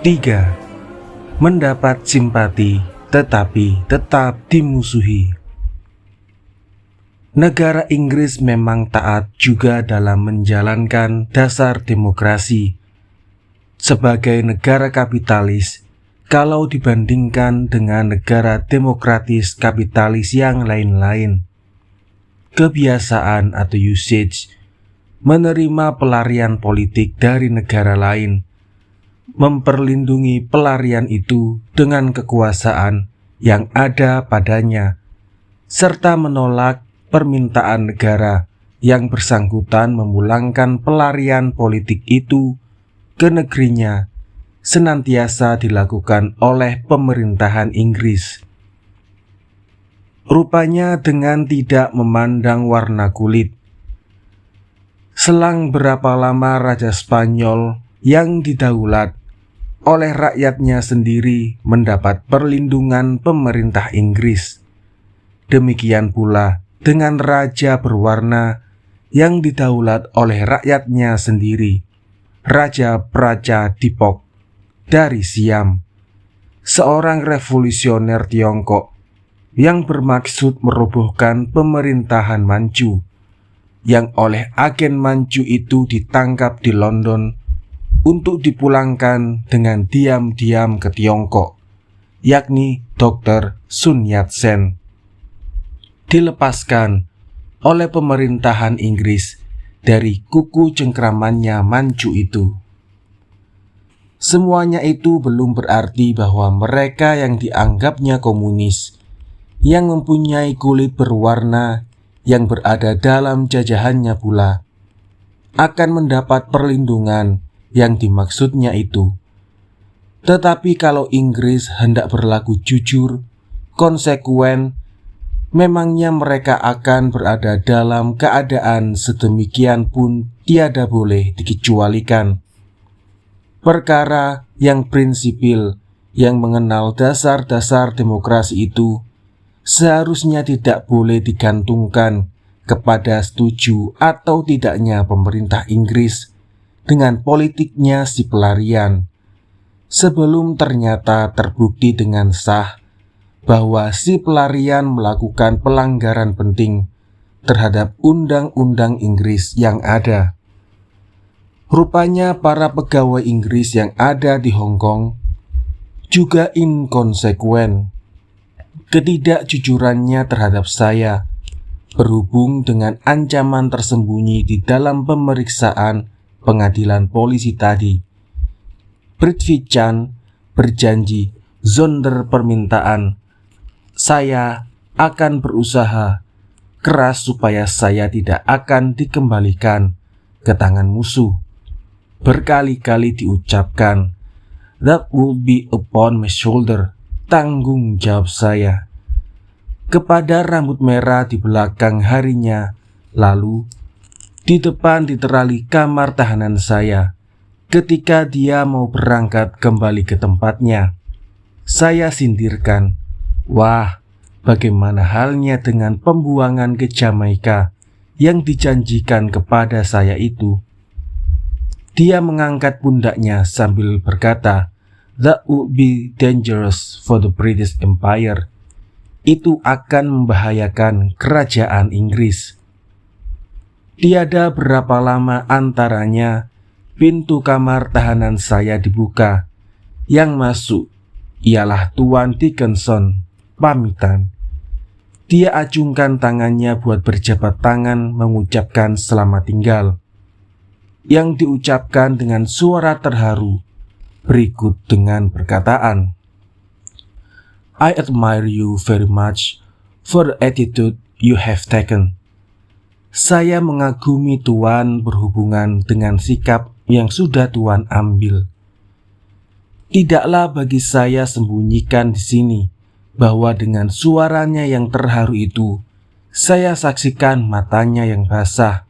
3. Mendapat simpati tetapi tetap dimusuhi. Negara Inggris memang taat juga dalam menjalankan dasar demokrasi. Sebagai negara kapitalis, kalau dibandingkan dengan negara demokratis kapitalis yang lain-lain, kebiasaan atau usage menerima pelarian politik dari negara lain, memperlindungi pelarian itu dengan kekuasaan yang ada padanya, serta menolak permintaan negara yang bersangkutan memulangkan pelarian politik itu ke negerinya, senantiasa dilakukan oleh pemerintahan Inggris. Rupanya dengan tidak memandang warna kulit. Selang berapa lama Raja Spanyol yang didaulat oleh rakyatnya sendiri mendapat perlindungan pemerintah Inggris. Demikian pula dengan raja berwarna yang didaulat oleh rakyatnya sendiri, Raja Prachadipok dari Siam, seorang revolusioner Tiongkok yang bermaksud merobohkan pemerintahan Manchu, yang oleh agen Manchu itu ditangkap di London untuk dipulangkan dengan diam-diam ke Tiongkok, yakni Dr. Sun Yat-sen. Dilepaskan oleh pemerintahan Inggris dari kuku cengkramannya Manchu itu. Semuanya itu belum berarti bahwa mereka yang dianggapnya komunis, yang mempunyai kulit berwarna, yang berada dalam jajahannya pula, akan mendapat perlindungan yang dimaksudnya itu. Tetapi kalau Inggris hendak berlaku jujur, konsekuen, memangnya mereka akan berada dalam keadaan sedemikian pun tiada boleh dikecualikan. Perkara yang prinsipil, yang mengenal dasar-dasar demokrasi itu, seharusnya tidak boleh digantungkan kepada setuju atau tidaknya pemerintah Inggris dengan politiknya si pelarian, sebelum ternyata terbukti dengan sah bahwa si pelarian melakukan pelanggaran penting terhadap undang-undang Inggris yang ada. Rupanya para pegawai Inggris yang ada di Hong Kong juga inkonsekuen. Ketidakjujurannya terhadap saya berhubung dengan ancaman tersembunyi di dalam pemeriksaan pengadilan polisi tadi. Prithvi Chan berjanji zonder permintaan. Saya akan berusaha keras supaya saya tidak akan dikembalikan ke tangan musuh. Berkali-kali diucapkan, "That will be upon my shoulder," tanggung jawab saya kepada rambut merah di belakang harinya, lalu di depan diterali kamar tahanan saya. Ketika dia mau berangkat kembali ke tempatnya, saya sindirkan, "Wah, bagaimana halnya dengan pembuangan ke Jamaika yang dijanjikan kepada saya itu?" Dia mengangkat pundaknya sambil berkata, "That would be dangerous for the British Empire." Itu akan membahayakan kerajaan Inggris. Tiada berapa lama antaranya, pintu kamar tahanan saya dibuka. Yang masuk ialah Tuan Dickinson, pamitan. Dia acungkan tangannya buat berjabat tangan mengucapkan selamat tinggal, yang diucapkan dengan suara terharu berikut dengan perkataan, "I admire you very much for the attitude you have taken." Saya mengagumi Tuan berhubungan dengan sikap yang sudah Tuan ambil. Tidaklah bagi saya sembunyikan di sini bahwa dengan suaranya yang terharu itu, saya saksikan matanya yang basah.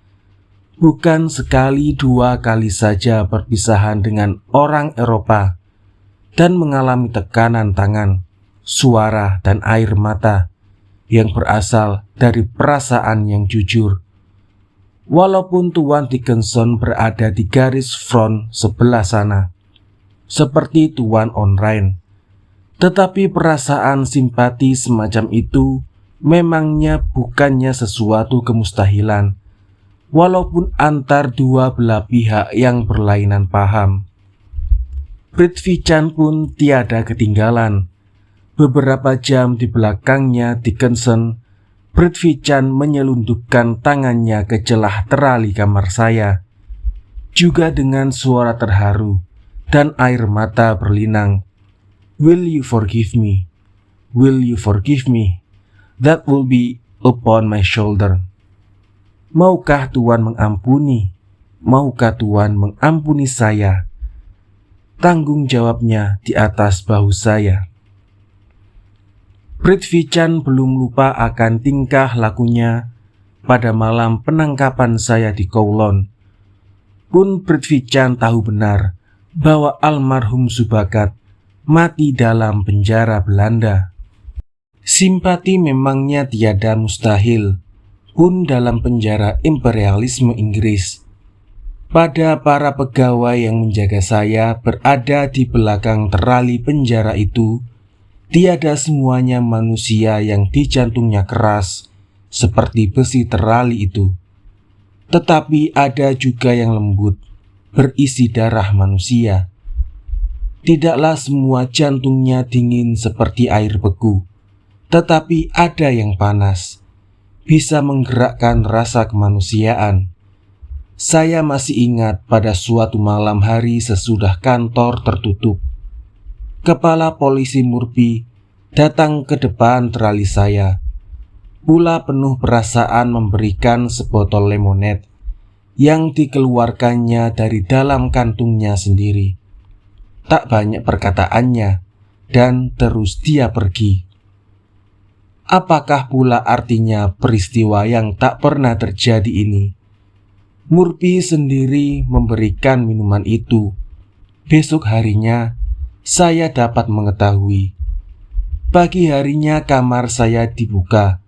Bukan sekali dua kali saja perpisahan dengan orang Eropa dan mengalami tekanan tangan, suara, dan air mata yang berasal dari perasaan yang jujur. Walaupun Tuan Dickinson berada di garis front sebelah sana, seperti Tuan Onrain. Tetapi perasaan simpati semacam itu memangnya bukannya sesuatu kemustahilan, walaupun antar dua belah pihak yang berlainan paham. Prithvi Chan pun tiada ketinggalan. Beberapa jam di belakangnya Dickinson, Prithvi Chan menyelundupkan tangannya ke celah terali kamar saya, juga dengan suara terharu dan air mata berlinang. "Will you forgive me? Will you forgive me? That will be upon my shoulder." Maukah Tuan mengampuni? Maukah Tuan mengampuni saya? Tanggung jawabnya di atas bahu saya. Prithvi Chan belum lupa akan tingkah lakunya pada malam penangkapan saya di Kowloon. Pun Prithvi Chan tahu benar bahwa almarhum Subagat mati dalam penjara Belanda. Simpati memangnya tiada mustahil pun dalam penjara imperialisme Inggris. Pada para pegawai yang menjaga saya berada di belakang terali penjara itu, tiada semuanya manusia yang di jantungnya keras seperti besi terali itu. Tetapi ada juga yang lembut, berisi darah manusia. Tidaklah semua jantungnya dingin seperti air beku, tetapi ada yang panas, bisa menggerakkan rasa kemanusiaan. Saya masih ingat pada suatu malam hari sesudah kantor tertutup, Kepala Polisi Murphy datang ke depan terali saya, pula penuh perasaan memberikan sebotol lemonade yang dikeluarkannya dari dalam kantungnya sendiri. Tak banyak perkataannya, dan terus dia pergi. Apakah pula artinya peristiwa yang tak pernah terjadi ini? Murphy sendiri memberikan minuman itu. Besok harinya saya dapat mengetahui. Pagi harinya kamar saya dibuka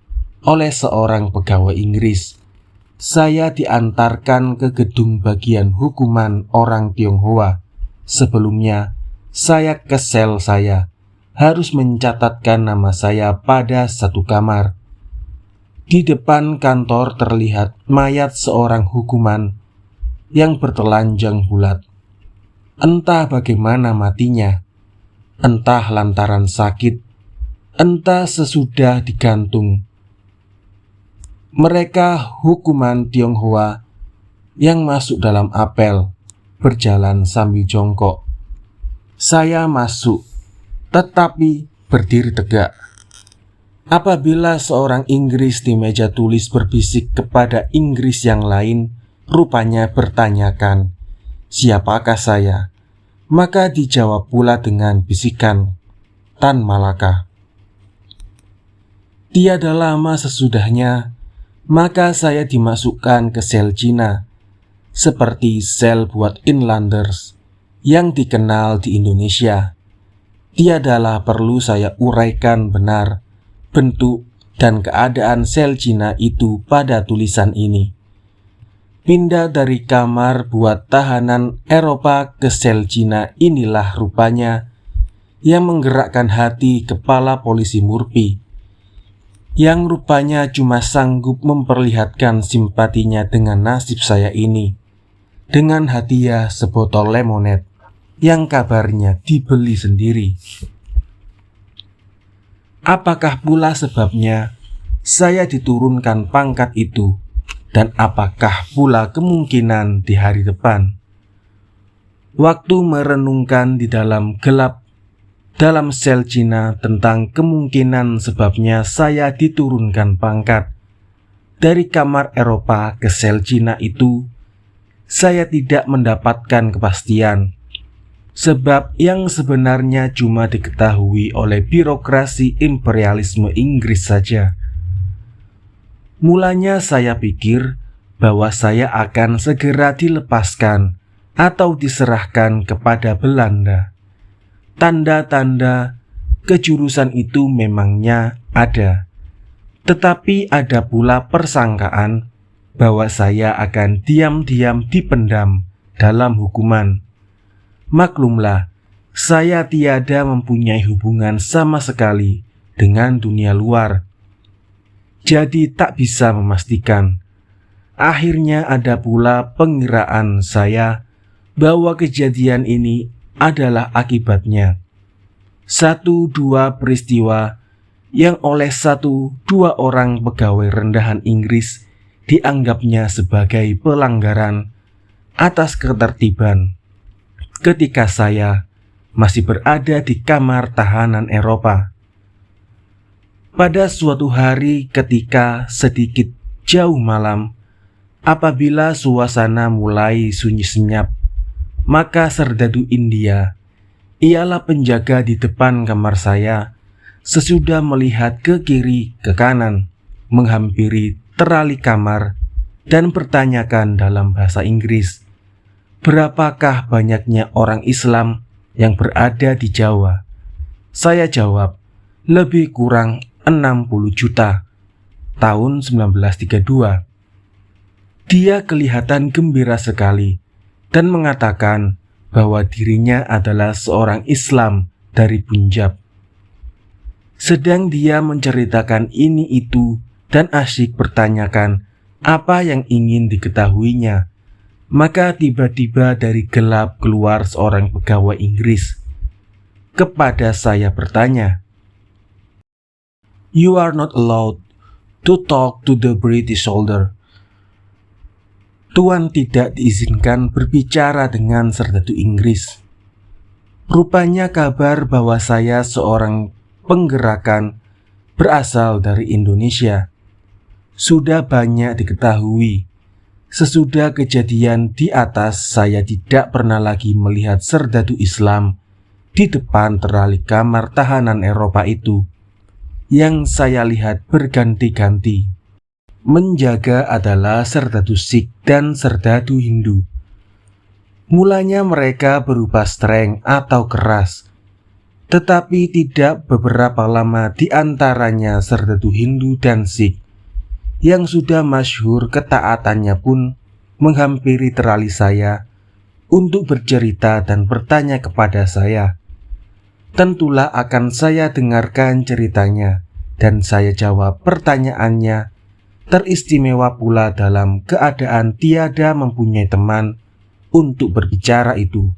oleh seorang pegawai Inggris. Saya diantarkan ke gedung bagian hukuman orang Tionghoa. Sebelumnya, saya ke sel saya, harus mencatatkan nama saya pada satu kamar. Di depan kantor terlihat mayat seorang hukuman yang bertelanjang bulat. Entah bagaimana matinya, entah lantaran sakit, entah sesudah digantung. Mereka hukuman Tionghoa yang masuk dalam apel berjalan sambil jongkok. Saya masuk, tetapi berdiri tegak. Apabila seorang Inggris di meja tulis berbisik kepada Inggris yang lain, rupanya bertanyakan, siapakah saya? Maka dijawab pula dengan bisikan, Tan Malaka. Tiada lama sesudahnya, maka saya dimasukkan ke sel Cina, seperti sel buat inlanders yang dikenal di Indonesia. Tiadalah perlu saya uraikan benar bentuk dan keadaan sel Cina itu pada tulisan ini. Pindah dari kamar buat tahanan Eropa ke sel Cina inilah rupanya yang menggerakkan hati Kepala Polisi Murphy, yang rupanya cuma sanggup memperlihatkan simpatinya dengan nasib saya ini, dengan hadiah sebotol lemonade yang kabarnya dibeli sendiri. Apakah pula sebabnya saya diturunkan pangkat itu, dan apakah pula kemungkinan di hari depan? Waktu merenungkan di dalam gelap dalam sel Cina tentang kemungkinan sebabnya saya diturunkan pangkat dari kamar Eropa ke sel Cina itu, saya tidak mendapatkan kepastian. Sebab yang sebenarnya cuma diketahui oleh birokrasi imperialisme Inggris saja. Mulanya saya pikir bahwa saya akan segera dilepaskan atau diserahkan kepada Belanda. Tanda-tanda kejurusan itu memangnya ada, tetapi ada pula persangkaan bahwa saya akan diam-diam dipendam dalam hukuman. Maklumlah, Saya tiada mempunyai hubungan sama sekali dengan dunia luar, jadi tak bisa memastikan. Akhirnya ada pula pengiraan saya bahwa kejadian ini adalah akibatnya 1-2 peristiwa yang oleh 1-2 orang pegawai rendahan Inggris dianggapnya sebagai pelanggaran atas ketertiban ketika saya masih berada di kamar tahanan Eropa. Pada suatu hari ketika sedikit jauh malam, apabila suasana mulai sunyi senyap, maka serdadu India, ialah penjaga di depan kamar saya, sesudah melihat ke kiri ke kanan, menghampiri terali kamar dan bertanyakan dalam bahasa Inggris, berapakah banyaknya orang Islam yang berada di Jawa? Saya jawab, lebih kurang 60 juta, tahun 1932. Dia kelihatan gembira sekali dan mengatakan bahwa dirinya adalah seorang Islam dari Punjab. Sedang dia menceritakan ini itu dan asyik bertanyakan apa yang ingin diketahuinya, maka tiba-tiba dari gelap keluar seorang pegawai Inggris. Kepada saya bertanya, "You are not allowed to talk to the British soldier." Tuan tidak diizinkan berbicara dengan serdadu Inggris. Rupanya kabar bahwa saya seorang penggerakan berasal dari Indonesia sudah banyak diketahui. Sesudah kejadian di atas, saya tidak pernah lagi melihat serdadu Islam di depan terali kamar tahanan Eropa itu. Yang saya lihat berganti-ganti. Menjaga adalah serdadu Sikh dan serdadu Hindu. Mulanya mereka berupa streng atau keras, tetapi tidak beberapa lama di antaranya serdadu Hindu dan Sikh yang sudah masyhur ketaatannya pun menghampiri terali saya untuk bercerita dan bertanya kepada saya. Tentulah akan saya dengarkan ceritanya dan saya jawab pertanyaannya, teristimewa pula dalam keadaan tiada mempunyai teman untuk berbicara itu.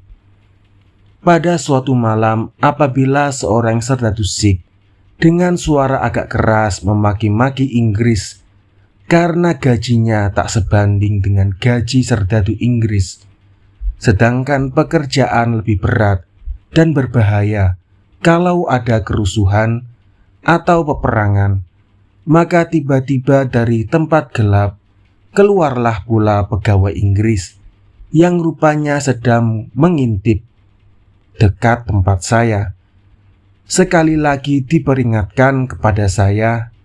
Pada suatu malam, apabila seorang serdadu Sikh dengan suara agak keras memaki-maki Inggris karena gajinya tak sebanding dengan gaji serdadu Inggris, sedangkan pekerjaan lebih berat dan berbahaya kalau ada kerusuhan atau peperangan, maka tiba-tiba dari tempat gelap keluarlah pula pegawai Inggris yang rupanya sedang mengintip dekat tempat saya. Sekali lagi diperingatkan kepada saya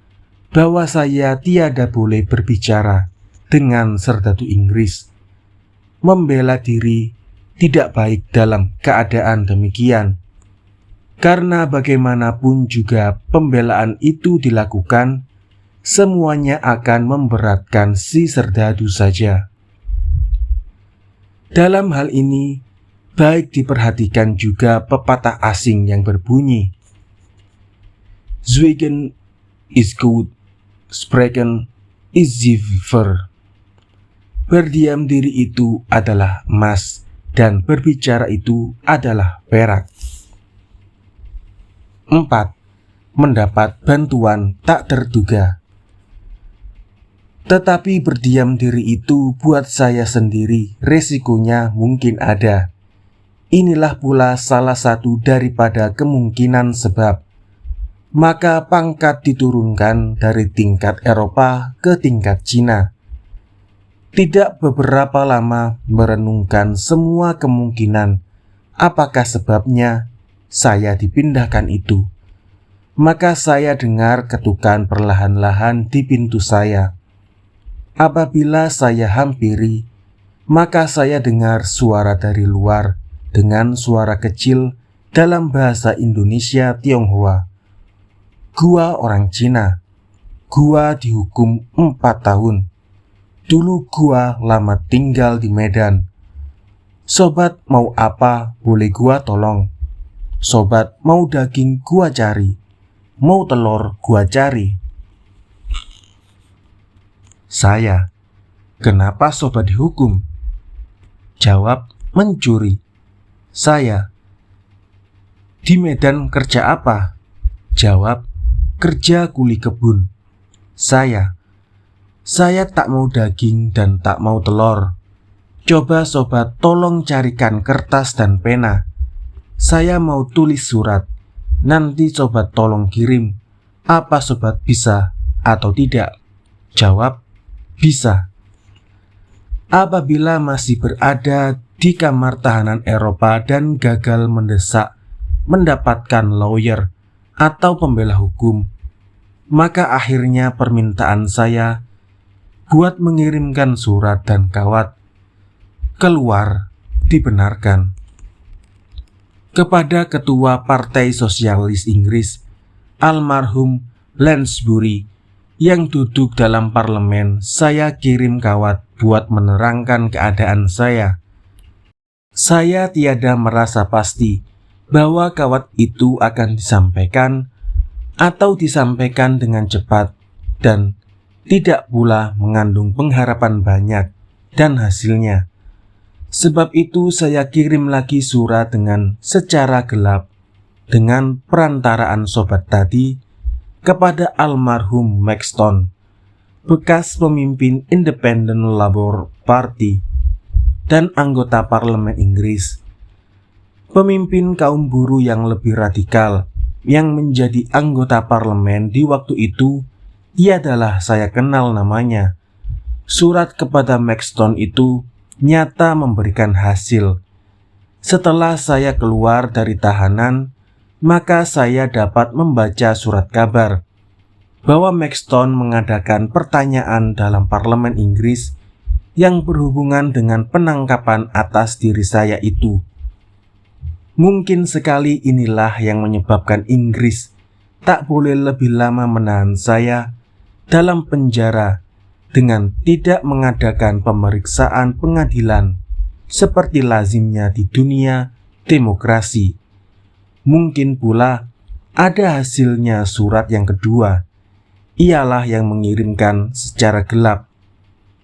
bahwa saya tiada boleh berbicara dengan serdadu Inggris. Membela diri tidak baik dalam keadaan demikian, karena bagaimanapun juga pembelaan itu dilakukan, semuanya akan memberatkan si serdadu saja. Dalam hal ini, baik diperhatikan juga pepatah asing yang berbunyi, "Zwijgen is good, spreken is zilver." Berdiam diri itu adalah emas dan berbicara itu adalah perak. 4. Mendapat bantuan tak terduga. Tetapi berdiam diri itu buat saya sendiri resikonya mungkin ada. Inilah pula salah satu daripada kemungkinan sebab maka pangkat diturunkan dari tingkat Eropa ke tingkat Cina. Tidak beberapa lama merenungkan semua kemungkinan apakah sebabnya saya dipindahkan itu, maka saya dengar ketukan perlahan-lahan di pintu saya. Apabila saya hampiri, maka saya dengar suara dari luar dengan suara kecil dalam bahasa Indonesia Tionghoa. "Gua orang Cina. Gua dihukum 4 tahun. Dulu gua lama tinggal di Medan. Sobat mau apa boleh gua tolong. Sobat, mau daging gua cari, mau telur gua cari. Saya, kenapa sobat dihukum? Jawab, mencuri. Saya, di medan kerja apa? Jawab, kerja kuli kebun. Saya tak mau daging dan tak mau telur. Coba sobat tolong carikan kertas dan pena. Saya mau tulis surat. Nanti sobat tolong kirim. Apa sobat bisa atau tidak? Jawab, bisa. Apabila masih berada di kamar tahanan Eropa dan gagal mendesak mendapatkan lawyer atau pembela hukum, maka akhirnya permintaan saya buat mengirimkan surat dan kawat keluar dibenarkan. Kepada Ketua Partai Sosialis Inggris, almarhum Lansbury, yang duduk dalam parlemen, saya kirim kawat buat menerangkan keadaan saya. Saya tiada merasa pasti bahwa kawat itu akan disampaikan atau disampaikan dengan cepat dan tidak pula mengandung pengharapan banyak dan hasilnya. Sebab itu saya kirim lagi surat dengan secara gelap dengan perantaraan sobat tadi kepada almarhum Maxton, bekas pemimpin Independent Labour Party dan anggota parlemen Inggris, pemimpin kaum buruh yang lebih radikal yang menjadi anggota parlemen di waktu itu. Tiadalah saya kenal namanya. Surat kepada Maxton itu nyata memberikan hasil. Setelah saya keluar dari tahanan, maka saya dapat membaca surat kabar bahwa Maxton mengadakan pertanyaan dalam parlemen Inggris yang berhubungan dengan penangkapan atas diri saya itu. Mungkin sekali inilah yang menyebabkan Inggris tak boleh lebih lama menahan saya dalam penjara dengan tidak mengadakan pemeriksaan pengadilan seperti lazimnya di dunia demokrasi. Mungkin pula ada hasilnya surat yang kedua. Ialah yang mengirimkan secara gelap,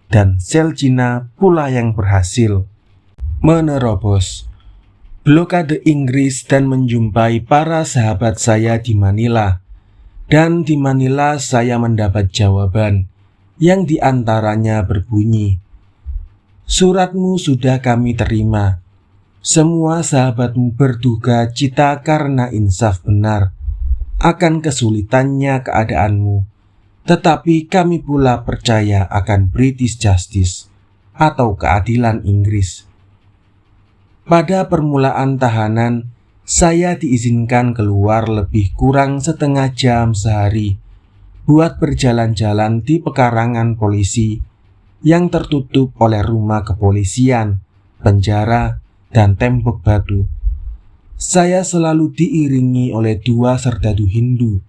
dan sel Cina pula yang berhasil menerobos blokade Inggris dan menjumpai para sahabat saya di Manila. Dan di Manila saya mendapat jawaban yang diantaranya berbunyi, "Suratmu sudah kami terima. Semua sahabatmu berduka cita karena insaf benar akan kesulitannya keadaanmu. Tetapi kami pula percaya akan British Justice atau keadilan Inggris." Pada permulaan tahanan, saya diizinkan keluar lebih kurang setengah jam sehari buat berjalan-jalan di pekarangan polisi yang tertutup oleh rumah kepolisian, penjara, dan tembok batu. Saya selalu diiringi oleh 2 serdadu Hindu,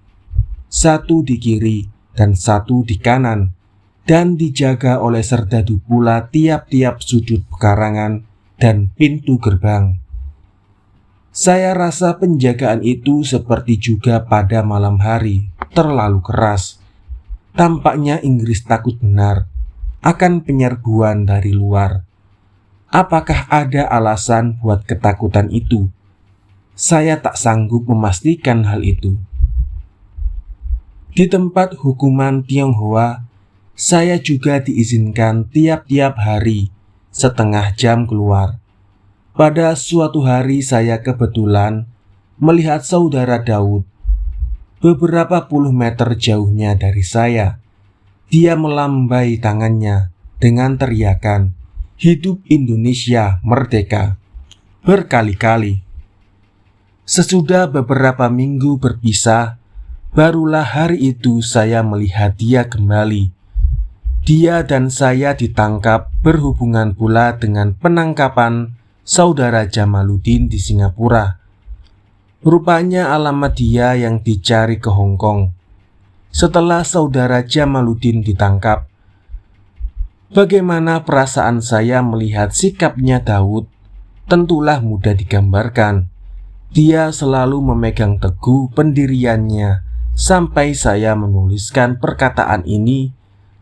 satu di kiri dan satu di kanan, dan dijaga oleh serdadu pula tiap-tiap sudut pekarangan dan pintu gerbang. Saya rasa penjagaan itu seperti juga pada malam hari terlalu keras. Tampaknya Inggris takut benar akan penyerbuan dari luar. Apakah ada alasan buat ketakutan itu? Saya tak sanggup memastikan hal itu. Di tempat hukuman Tionghoa, saya juga diizinkan tiap-tiap hari setengah jam keluar. Pada suatu hari saya kebetulan melihat saudara Daud beberapa puluh meter jauhnya dari saya. Dia melambai tangannya dengan teriakan, "Hidup Indonesia Merdeka!" berkali-kali. Sesudah beberapa minggu berpisah, barulah hari itu saya melihat dia kembali. Dia dan saya ditangkap berhubungan pula dengan penangkapan saudara Jamaluddin di Singapura. Rupanya alamat dia yang dicari ke Hong Kong. Setelah saudara Jamaluddin ditangkap, bagaimana perasaan saya melihat sikapnya Daud tentulah mudah digambarkan. Dia selalu memegang teguh pendiriannya sampai saya menuliskan perkataan ini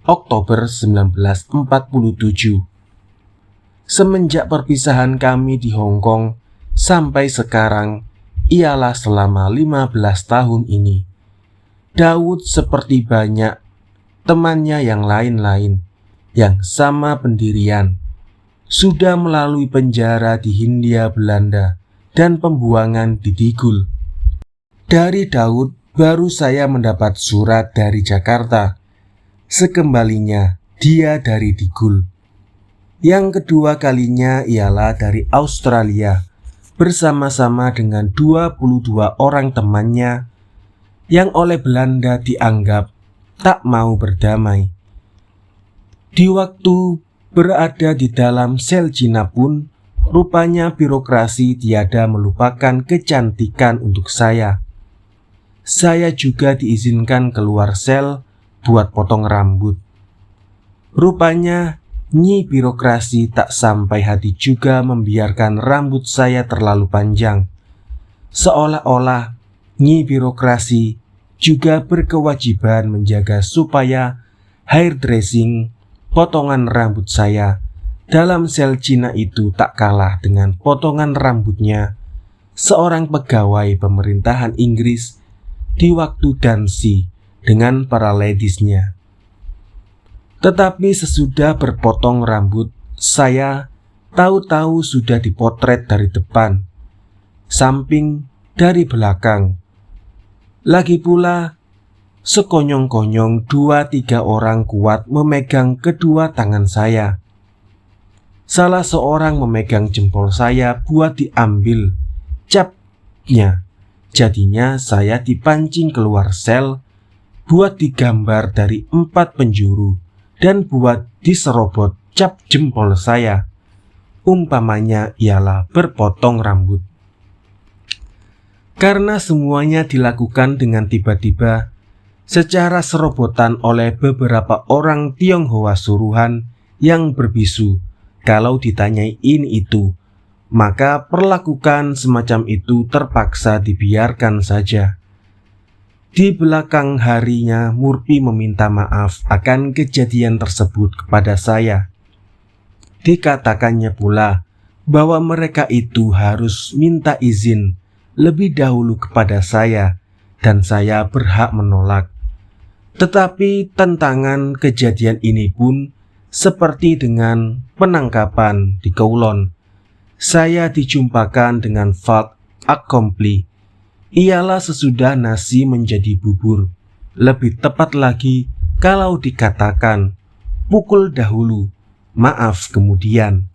Oktober 1947. Semenjak perpisahan kami di Hong Kong sampai sekarang, ialah selama 15 tahun ini, Daud seperti banyak temannya yang lain-lain yang sama pendirian, sudah melalui penjara di Hindia Belanda dan pembuangan di Digul. Dari Daud baru saya mendapat surat dari Jakarta. Sekembalinya dia dari Digul. Yang kedua kalinya ialah dari Australia bersama-sama dengan 22 orang temannya yang oleh Belanda dianggap tak mau berdamai. Di waktu berada di dalam sel Cina pun, rupanya birokrasi tiada melupakan kecantikan untuk saya. Saya juga diizinkan keluar sel buat potong rambut. Rupanya Nyi birokrasi tak sampai hati juga membiarkan rambut saya terlalu panjang. Seolah-olah Nyi birokrasi juga berkewajiban menjaga supaya hairdressing potongan rambut saya dalam sel Cina itu tak kalah dengan potongan rambutnya seorang pegawai pemerintahan Inggris di waktu dansi dengan para ladiesnya. Tetapi sesudah berpotong rambut, saya tahu-tahu sudah dipotret dari depan, samping, dari belakang. Lagi pula, sekonyong-konyong 2-3 orang kuat memegang kedua tangan saya. Salah seorang memegang jempol saya buat diambil capnya. Jadinya saya dipancing keluar sel buat digambar dari 4 penjuru dan buat diserobot cap jempol saya. Umpamanya ialah berpotong rambut. Karena semuanya dilakukan dengan tiba-tiba, secara serobotan oleh beberapa orang Tionghoa suruhan yang berbisu, kalau ditanyai ini itu, maka perlakukan semacam itu terpaksa dibiarkan saja. Di belakang harinya Murphy meminta maaf akan kejadian tersebut kepada saya. Dikatakannya pula bahwa mereka itu harus minta izin lebih dahulu kepada saya dan saya berhak menolak. Tetapi tantangan kejadian ini pun seperti dengan penangkapan di Kowloon. Saya dijumpakan dengan fait accompli. Ialah sesudah nasi menjadi bubur. Lebih tepat lagi kalau dikatakan pukul dahulu, maaf kemudian.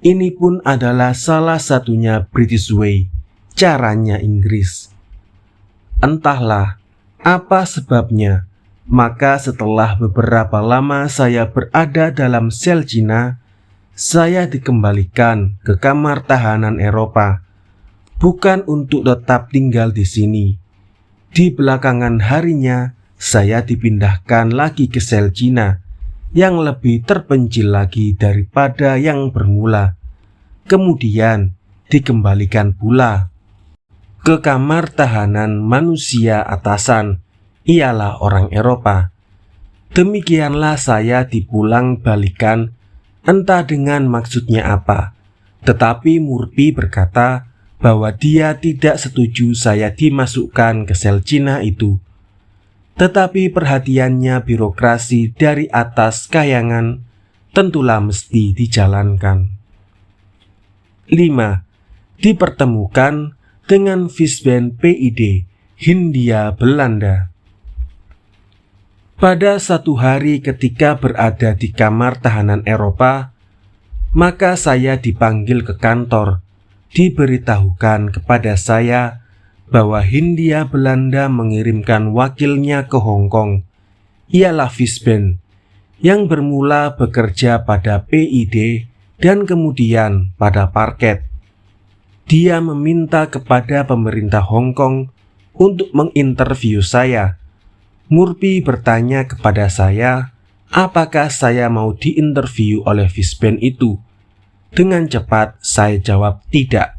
Ini pun adalah salah satunya British way, caranya Inggris. Entahlah apa sebabnya, maka setelah beberapa lama saya berada dalam sel Cina, saya dikembalikan ke kamar tahanan Eropa. Bukan untuk tetap tinggal di sini. Di belakangan harinya, saya dipindahkan lagi ke sel Cina yang lebih terpencil lagi daripada yang bermula. Kemudian dikembalikan pula ke kamar tahanan manusia atasan, ialah orang Eropa. Demikianlah saya dipulang balikan, entah dengan maksudnya apa. Tetapi Murphy berkata bahwa dia tidak setuju saya dimasukkan ke sel Cina itu. Tetapi perhatiannya birokrasi dari atas kayangan tentulah mesti dijalankan. 5. Dipertemukan dengan Visband PID Hindia Belanda. Pada satu hari ketika berada di kamar tahanan Eropa, maka saya dipanggil ke kantor. Diberitahukan kepada saya bahwa Hindia Belanda mengirimkan wakilnya ke Hong Kong, ialah Visband, yang bermula bekerja pada PID dan kemudian pada Parket. Dia meminta kepada pemerintah Hong Kong untuk menginterview saya. Murphy bertanya kepada saya, apakah saya mau diinterview oleh Visband itu. Dengan cepat saya jawab tidak.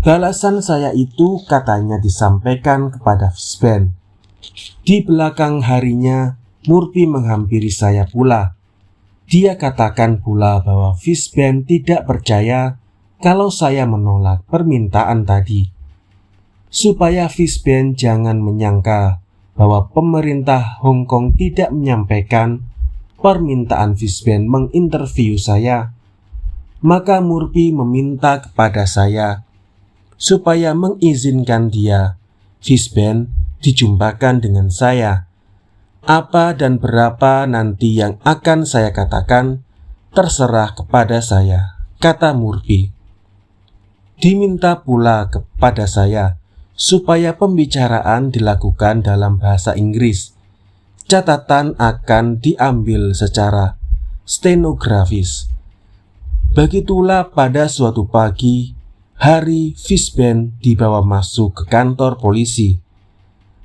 Balasan saya itu katanya disampaikan kepada Fisben. Di belakang harinya, Murphy menghampiri saya pula. Dia katakan pula bahwa Fisben tidak percaya kalau saya menolak permintaan tadi. Supaya Fisben jangan menyangka bahwa pemerintah Hong Kong tidak menyampaikan permintaan Fisben menginterview saya, maka Murphy meminta kepada saya supaya mengizinkan dia, Fisben, dijumpakan dengan saya. Apa dan berapa nanti yang akan saya katakan terserah kepada saya, kata Murphy. Diminta pula kepada saya supaya pembicaraan dilakukan dalam bahasa Inggris. Catatan akan diambil secara stenografis. Begitulah pada suatu pagi, hari Fisben dibawa masuk ke kantor polisi.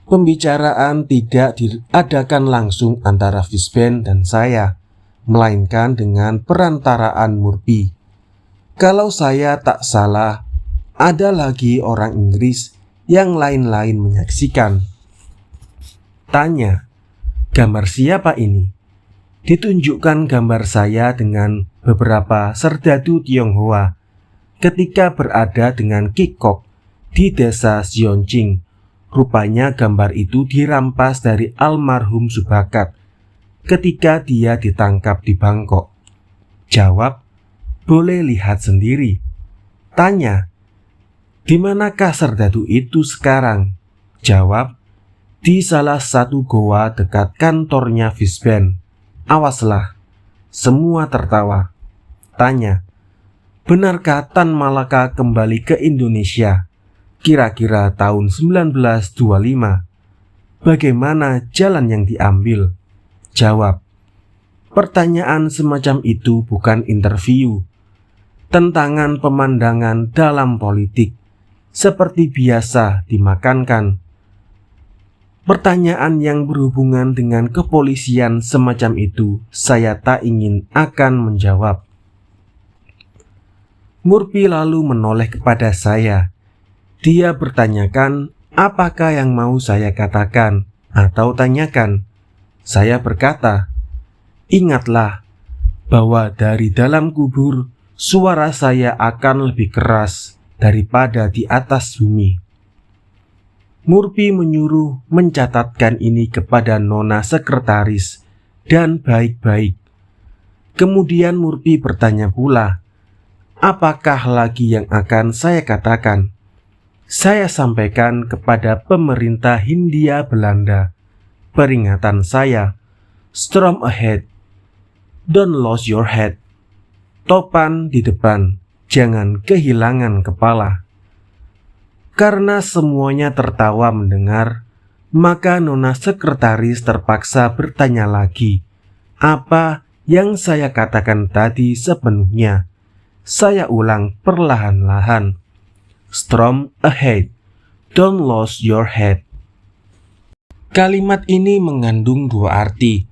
Pembicaraan tidak diadakan langsung antara Fisben dan saya, melainkan dengan perantaraan Murphy. Kalau saya tak salah, ada lagi orang Inggris yang lain-lain menyaksikan. Tanya, gambar siapa ini? Ditunjukkan gambar saya dengan beberapa serdadu Tionghoa ketika berada dengan Kik Kok di desa Sionjing. Rupanya gambar itu dirampas dari almarhum Subakat ketika dia ditangkap di Bangkok. Jawab, boleh lihat sendiri. Tanya, di manakah serdadu itu sekarang? Jawab, di salah satu goa dekat kantornya Fisben. Awaslah. Semua tertawa. Tanya, benarkah Tan Malaka kembali ke Indonesia kira-kira tahun 1925? Bagaimana jalan yang diambil? Jawab, pertanyaan semacam itu bukan interview. Tentangan pemandangan dalam politik seperti biasa dimakankan. Pertanyaan yang berhubungan dengan kepolisian semacam itu saya tak ingin akan menjawab. Murphy lalu menoleh kepada saya. Dia bertanyakan apakah yang mau saya katakan atau tanyakan. Saya berkata, ingatlah bahwa dari dalam kubur suara saya akan lebih keras daripada di atas bumi. Murphy menyuruh mencatatkan ini kepada nona sekretaris dan baik-baik. Kemudian Murphy bertanya pula, apakah lagi yang akan saya katakan? Saya sampaikan kepada pemerintah Hindia Belanda. Peringatan saya, storm ahead, don't lose your head. Topan di depan, jangan kehilangan kepala. Karena semuanya tertawa mendengar, maka nona sekretaris terpaksa bertanya lagi, apa yang saya katakan tadi sepenuhnya. Saya ulang perlahan-lahan. Storm ahead, don't lose your head. Kalimat ini mengandung dua arti.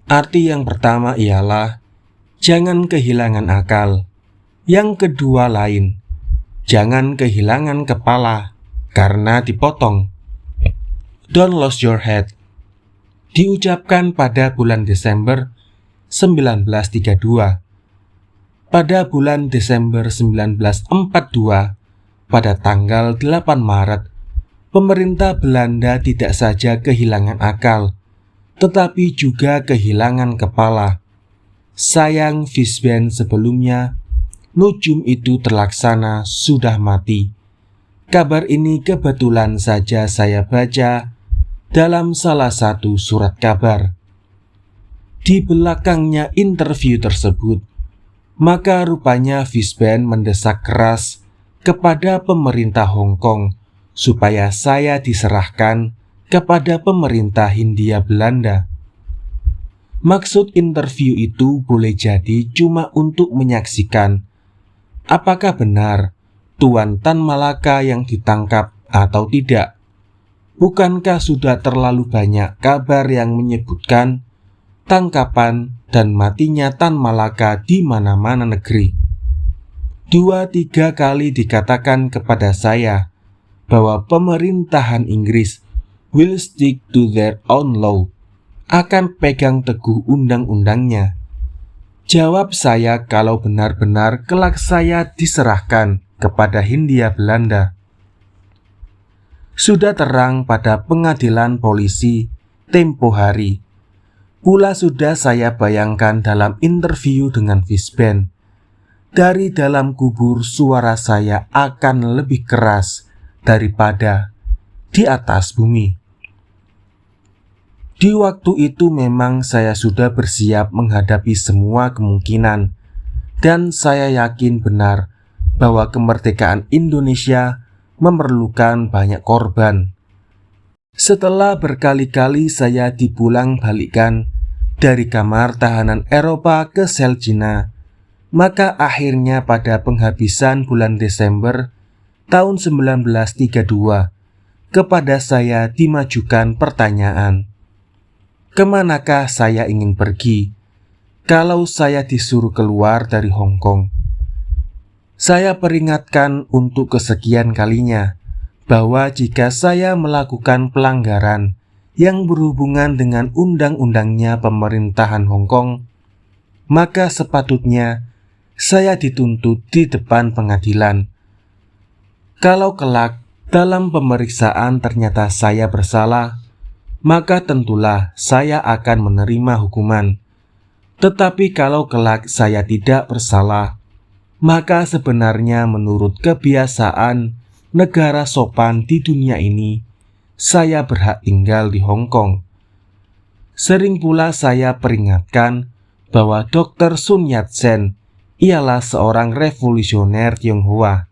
Arti yang pertama ialah jangan kehilangan akal. Yang kedua lain, jangan kehilangan kepala karena dipotong. Don't lose your head diucapkan pada bulan Desember 1932. Pada bulan Desember 1942, pada tanggal 8 Maret, pemerintah Belanda tidak saja kehilangan akal, tetapi juga kehilangan kepala. Sayang Fisben sebelumnya, nujum itu terlaksana sudah mati. Kabar ini kebetulan saja saya baca dalam salah satu surat kabar. Di belakangnya interview tersebut, maka rupanya Fisben mendesak keras kepada pemerintah Hong Kong supaya saya diserahkan kepada pemerintah Hindia Belanda. Maksud interview itu boleh jadi cuma untuk menyaksikan apakah benar Tuan Tan Malaka yang ditangkap atau tidak. Bukankah sudah terlalu banyak kabar yang menyebutkan tangkapan dan matinya Tan Malaka di mana-mana negeri? 2-3 kali dikatakan kepada saya bahwa pemerintahan Inggris will stick to their own law, akan pegang teguh undang-undangnya. Jawab saya kalau benar-benar kelak saya diserahkan kepada Hindia Belanda. Sudah terang pada pengadilan polisi tempo hari. Pula sudah saya bayangkan dalam interview dengan Fisben. Dari dalam kubur suara saya akan lebih keras daripada di atas bumi. Di waktu itu memang saya sudah bersiap menghadapi semua kemungkinan, dan saya yakin benar bahwa kemerdekaan Indonesia memerlukan banyak korban. Setelah berkali-kali saya dipulang-balikan dari kamar tahanan Eropa ke sel Cina, maka akhirnya pada penghabisan bulan Desember tahun 1932, kepada saya dimajukan pertanyaan, kemanakah saya ingin pergi kalau saya disuruh keluar dari Hong Kong? Saya peringatkan untuk kesekian kalinya bahwa jika saya melakukan pelanggaran yang berhubungan dengan undang-undangnya pemerintahan Hong Kong, maka sepatutnya saya dituntut di depan pengadilan. Kalau kelak dalam pemeriksaan ternyata saya bersalah, maka tentulah saya akan menerima hukuman. Tetapi kalau kelak saya tidak bersalah, maka sebenarnya menurut kebiasaan negara sopan di dunia ini, saya berhak tinggal di Hong Kong. Sering pula saya peringatkan bahwa Dr. Sun Yat-sen ialah seorang revolusioner Tionghoa,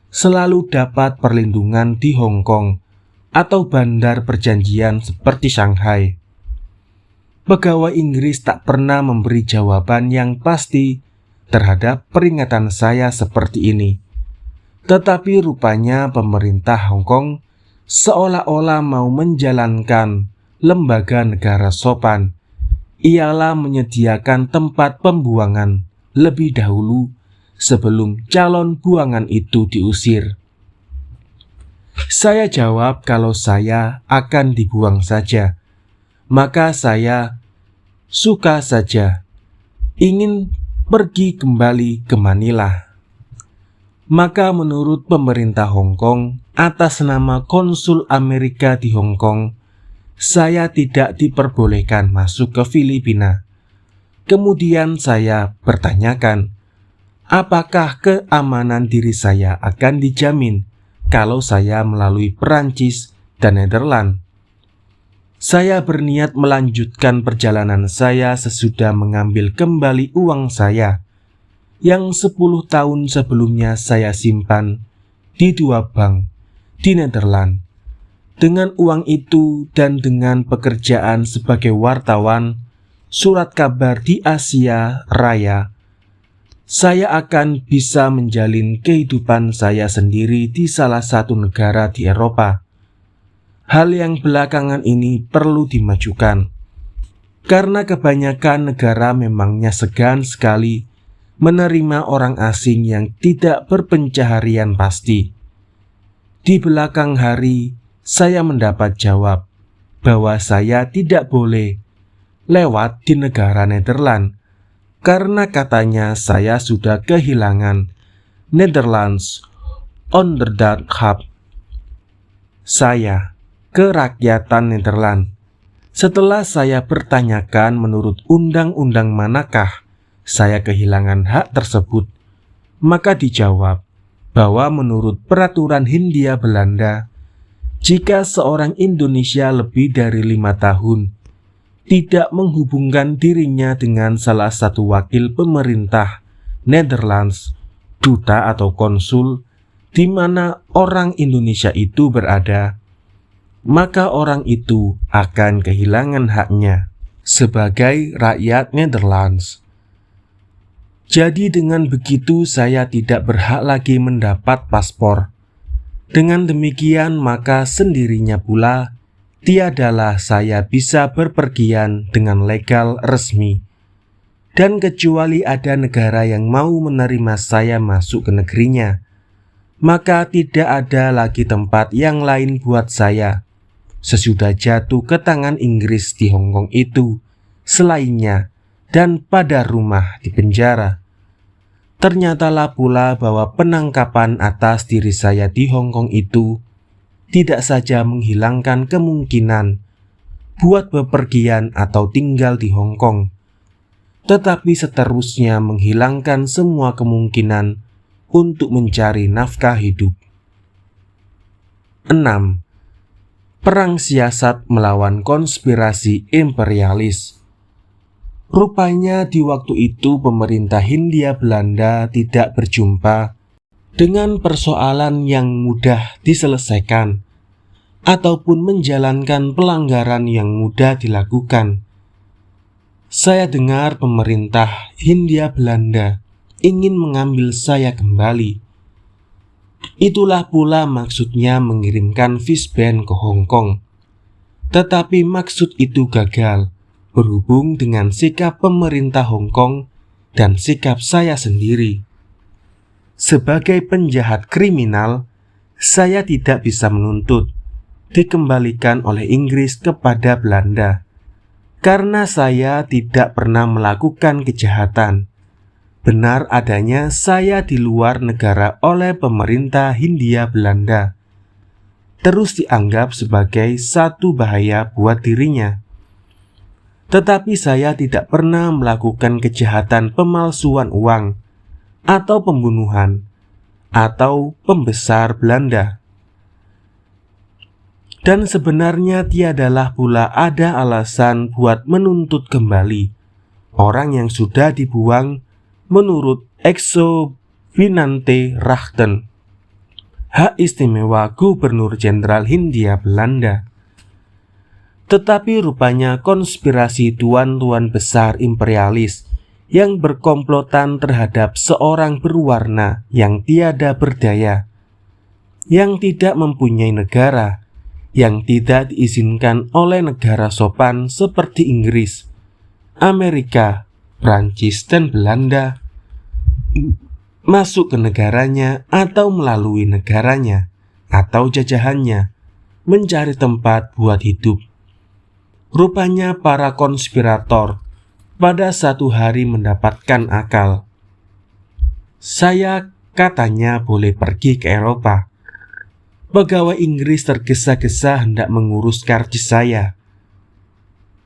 selalu dapat perlindungan di Hong Kong atau bandar perjanjian seperti Shanghai. Pegawai Inggris tak pernah memberi jawaban yang pasti terhadap peringatan saya seperti ini. Tetapi rupanya pemerintah Hong Kong seolah-olah mau menjalankan lembaga negara sopan, ialah menyediakan tempat pembuangan lebih dahulu sebelum calon buangan itu diusir. Saya jawab kalau saya akan dibuang saja, maka saya suka saja ingin pergi kembali ke Manila. Maka menurut pemerintah Hong Kong, atas nama konsul Amerika di Hong Kong, saya tidak diperbolehkan masuk ke Filipina. Kemudian saya bertanyakan, apakah keamanan diri saya akan dijamin kalau saya melalui Perancis dan Nederland? Saya berniat melanjutkan perjalanan saya sesudah mengambil kembali uang saya yang 10 tahun sebelumnya saya simpan di 2 bank di Nederland. Dengan uang itu dan dengan pekerjaan sebagai wartawan surat kabar di Asia Raya, saya akan bisa menjalin kehidupan saya sendiri di salah satu negara di Eropa. Hal yang belakangan ini perlu dimajukan, karena kebanyakan negara memangnya segan sekali menerima orang asing yang tidak berpencaharian pasti. Di belakang hari, saya mendapat jawab bahwa saya tidak boleh lewat di negara Nederland, karena katanya saya sudah kehilangan Netherlands Onderdagschap saya, kerakyatan Nederland. Setelah saya bertanyakan menurut undang-undang manakah saya kehilangan hak tersebut, maka dijawab bahwa menurut peraturan Hindia Belanda, jika seorang Indonesia lebih dari 5 tahun tidak menghubungkan dirinya dengan salah satu wakil pemerintah Netherlands, duta atau konsul, di mana orang Indonesia itu berada, maka orang itu akan kehilangan haknya sebagai rakyat Netherlands. Jadi dengan begitu saya tidak berhak lagi mendapat paspor. Dengan demikian maka sendirinya pula tiadalah saya bisa berpergian dengan legal resmi. dan kecuali ada negara yang mau menerima saya masuk ke negerinya, maka tidak ada lagi tempat yang lain buat saya sesudah jatuh ke tangan Inggris di Hong Kong itu, selainnya dan pada rumah di penjara. Ternyatalah pula bahwa penangkapan atas diri saya di Hong Kong itu tidak saja menghilangkan kemungkinan buat bepergian atau tinggal di Hong Kong, tetapi seterusnya menghilangkan semua kemungkinan untuk mencari nafkah hidup. 6. Perang siasat melawan konspirasi imperialis. Rupanya di waktu itu pemerintah Hindia Belanda tidak berjumpa dengan persoalan yang mudah diselesaikan ataupun menjalankan pelanggaran yang mudah dilakukan. Saya dengar pemerintah Hindia Belanda ingin mengambil saya kembali. Itulah pula maksudnya mengirimkan fishband ke Hong Kong. Tetapi maksud itu gagal berhubung dengan sikap pemerintah Hong Kong dan sikap saya sendiri. Sebagai penjahat kriminal, saya tidak bisa menuntut dikembalikan oleh Inggris kepada Belanda karena saya tidak pernah melakukan kejahatan. Benar adanya saya di luar negara oleh pemerintah Hindia Belanda terus dianggap sebagai satu bahaya buat dirinya. Tetapi saya tidak pernah melakukan kejahatan pemalsuan uang atau pembunuhan atau pembesar Belanda. Dan sebenarnya tiadalah pula ada alasan buat menuntut kembali orang yang sudah dibuang menurut Exovenante Rachten, hak istimewa Gubernur Jenderal Hindia Belanda. Tetapi rupanya konspirasi tuan-tuan besar imperialis yang berkomplotan terhadap seorang berwarna yang tiada berdaya, yang tidak mempunyai negara, yang tidak diizinkan oleh negara sopan seperti Inggris, Amerika, Prancis, dan Belanda, masuk ke negaranya atau melalui negaranya atau jajahannya, mencari tempat buat hidup. Rupanya para konspirator pada satu hari mendapatkan akal. Saya katanya boleh pergi ke Eropa. Pegawai Inggris tergesa-gesa hendak mengurus karcis saya.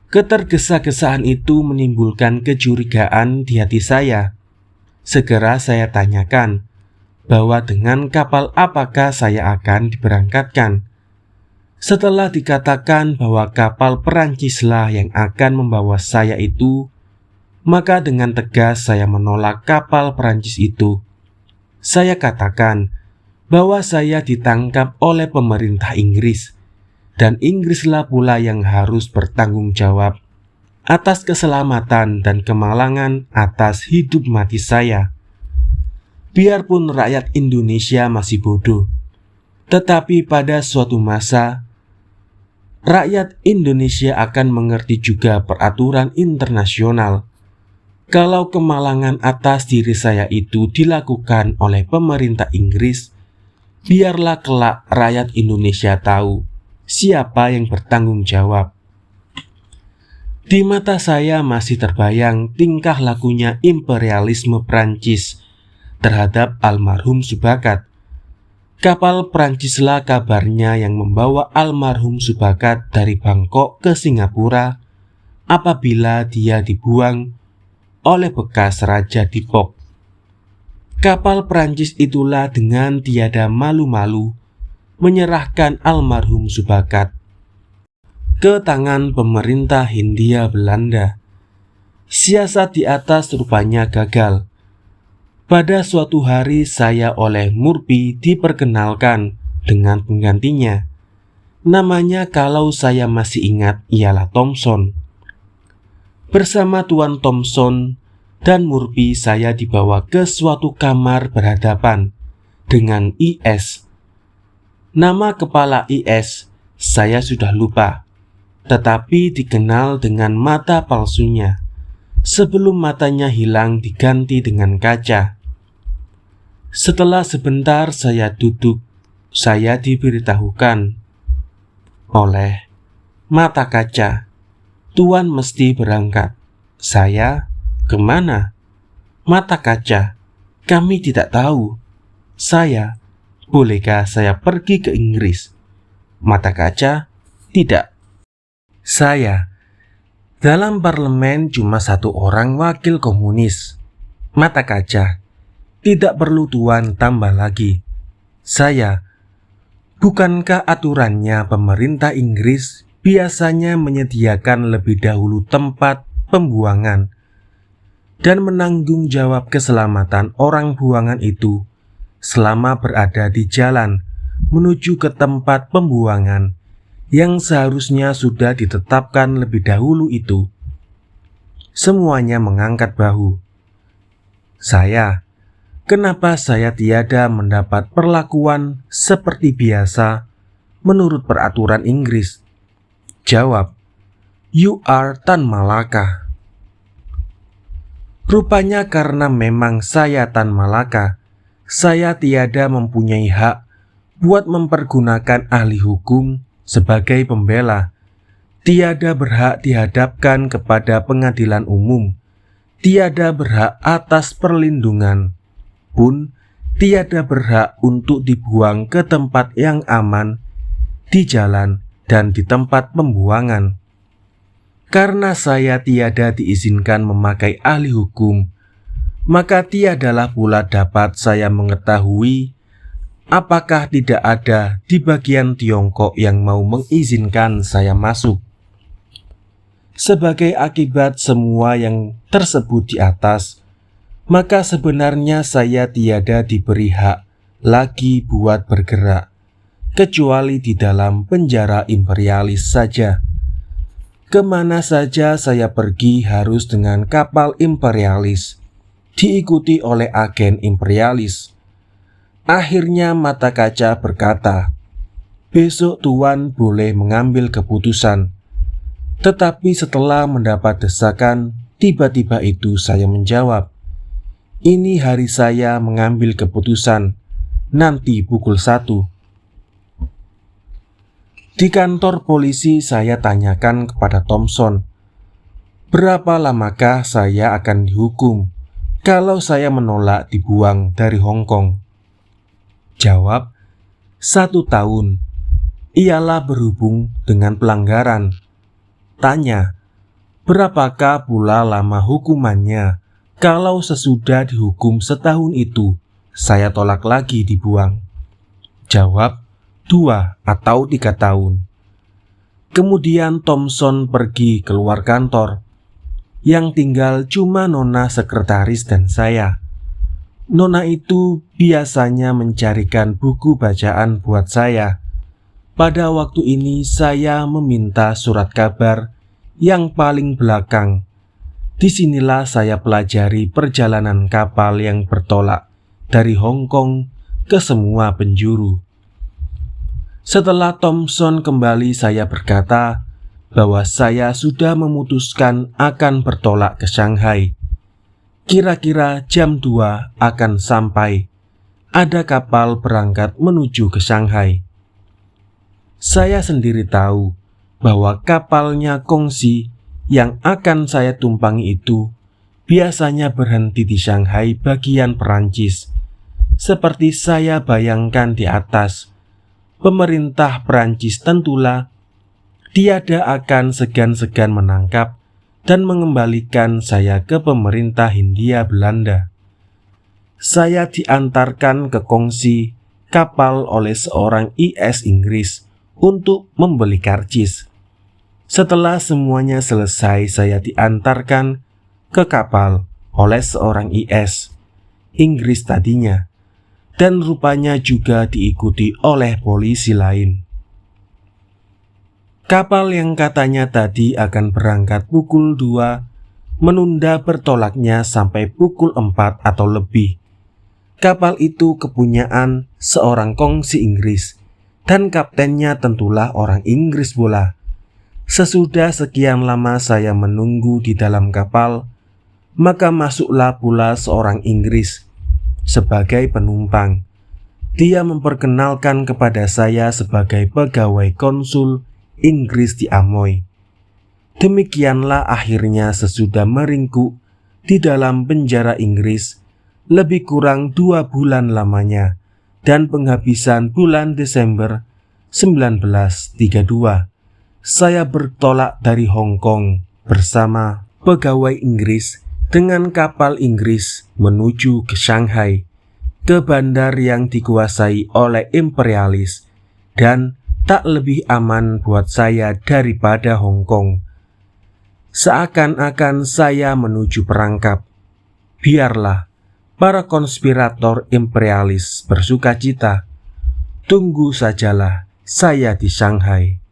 Ketergesa-gesaan itu menimbulkan kecurigaan di hati saya. Segera saya tanyakan bahwa dengan kapal apakah saya akan diberangkatkan. Setelah dikatakan bahwa kapal Perancislah yang akan membawa saya itu, maka dengan tegas saya menolak kapal Perancis itu. Saya katakan bahwa saya ditangkap oleh pemerintah Inggris, dan Inggrislah pula yang harus bertanggung jawab atas keselamatan dan kemalangan atas hidup mati saya. Biarpun rakyat Indonesia masih bodoh, tetapi pada suatu masa rakyat Indonesia akan mengerti juga peraturan internasional. Kalau kemalangan atas diri saya itu dilakukan oleh pemerintah Inggris, biarlah kelak rakyat Indonesia tahu siapa yang bertanggung jawab. Di mata saya masih terbayang tingkah lakunya imperialisme Prancis terhadap almarhum Subakat. Kapal Prancislah kabarnya yang membawa almarhum Subakat dari Bangkok ke Singapura apabila dia dibuang oleh bekas Raja Dipok. Kapal Prancis itulah dengan tiada malu-malu menyerahkan almarhum Subakat ke tangan pemerintah Hindia Belanda. Siasat di atas rupanya gagal. Pada suatu hari saya oleh Murphy diperkenalkan dengan penggantinya. Namanya kalau saya masih ingat ialah Thomson. Bersama Tuan Thomson dan Murphy saya dibawa ke suatu kamar berhadapan dengan IS. Nama kepala IS saya sudah lupa, tetapi dikenal dengan mata palsunya. sebelum matanya hilang diganti dengan kaca. Setelah sebentar saya duduk, saya diberitahukan oleh mata kaca, "Tuan mesti berangkat." Saya, "Kemana?" Mata kaca, "Kami tidak tahu." Saya, "Bolehkah saya pergi ke Inggris?" Mata kaca, "Tidak." Saya, "Dalam parlemen cuma satu orang wakil komunis." Mata kaca, "Tidak perlu Tuan tambah lagi." Saya, "Bukankah aturannya pemerintah Inggris biasanya menyediakan lebih dahulu tempat pembuangan dan menanggung jawab keselamatan orang buangan itu selama berada di jalan menuju ke tempat pembuangan yang seharusnya sudah ditetapkan lebih dahulu itu?" Semuanya mengangkat bahu. Saya, "Kenapa saya tiada mendapat perlakuan seperti biasa menurut peraturan Inggris?" Jawab, "You are Tan Malaka." Rupanya karena memang saya Tan Malaka, saya tiada mempunyai hak buat mempergunakan ahli hukum sebagai pembela, tiada berhak dihadapkan kepada pengadilan umum, tiada berhak atas perlindungan, pun tiada berhak untuk dibuang ke tempat yang aman, di jalan dan di tempat pembuangan. Karena saya tiada diizinkan memakai ahli hukum, maka tiadalah pula dapat saya mengetahui apakah tidak ada di bagian Tiongkok yang mau mengizinkan saya masuk. Sebagai akibat semua yang tersebut di atas, maka sebenarnya saya tiada diberi hak lagi buat bergerak, kecuali di dalam penjara imperialis saja. Kemana saja saya pergi harus dengan kapal imperialis, diikuti oleh agen imperialis. Akhirnya mata kaca berkata, "Besok Tuan boleh mengambil keputusan." Tetapi setelah mendapat desakan, tiba-tiba itu saya menjawab, "Ini hari saya mengambil keputusan, nanti pukul 1. Di kantor polisi saya tanyakan kepada Thompson, berapa lamakah saya akan dihukum kalau saya menolak dibuang dari Hong Kong? Jawab, 1 tahun. Ialah berhubung dengan pelanggaran. Tanya, berapakah pula lama hukumannya kalau sesudah dihukum setahun itu saya tolak lagi dibuang? Jawab, 2 atau 3 tahun. Kemudian Thompson pergi keluar kantor. Yang tinggal cuma nona sekretaris dan saya. Nona itu biasanya mencarikan buku bacaan buat saya. Pada waktu ini saya meminta surat kabar yang paling belakang. Disinilah saya pelajari perjalanan kapal yang bertolak dari Hong Kong ke semua penjuru. Setelah Thompson kembali, saya berkata bahwa saya sudah memutuskan akan bertolak ke Shanghai. Kira-kira jam 2 akan sampai. Ada kapal berangkat menuju ke Shanghai. Saya sendiri tahu bahwa kapalnya Kongsi yang akan saya tumpangi itu biasanya berhenti di Shanghai bagian Perancis. Seperti saya bayangkan di atas, pemerintah Perancis tentulah tiada akan segan-segan menangkap dan mengembalikan saya ke pemerintah Hindia Belanda. Saya diantarkan ke Kongsi kapal oleh seorang IS Inggris untuk membeli karcis. Setelah semuanya selesai, saya diantarkan ke kapal oleh seorang IS Inggris tadinya, dan rupanya juga diikuti oleh polisi lain. Kapal yang katanya tadi akan berangkat pukul 2 menunda bertolaknya sampai pukul 4 atau lebih. Kapal itu kepunyaan seorang Kongsi Inggris, dan kaptennya tentulah orang Inggris pula. Sesudah sekian lama saya menunggu di dalam kapal, Maka masuklah pula seorang Inggris sebagai penumpang. Dia memperkenalkan kepada saya sebagai pegawai konsul Inggris di Amoy. Demikianlah akhirnya sesudah meringkuk di dalam penjara Inggris lebih kurang 2 bulan lamanya, dan penghabisan bulan Desember 1932, saya bertolak dari Hong Kong bersama pegawai Inggris dengan kapal Inggris menuju ke Shanghai, ke bandar yang dikuasai oleh imperialis dan tak lebih aman buat saya daripada Hong Kong. Seakan-akan saya menuju perangkap. Biarlah para konspirator imperialis bersukacita. Tunggu sajalah saya di Shanghai.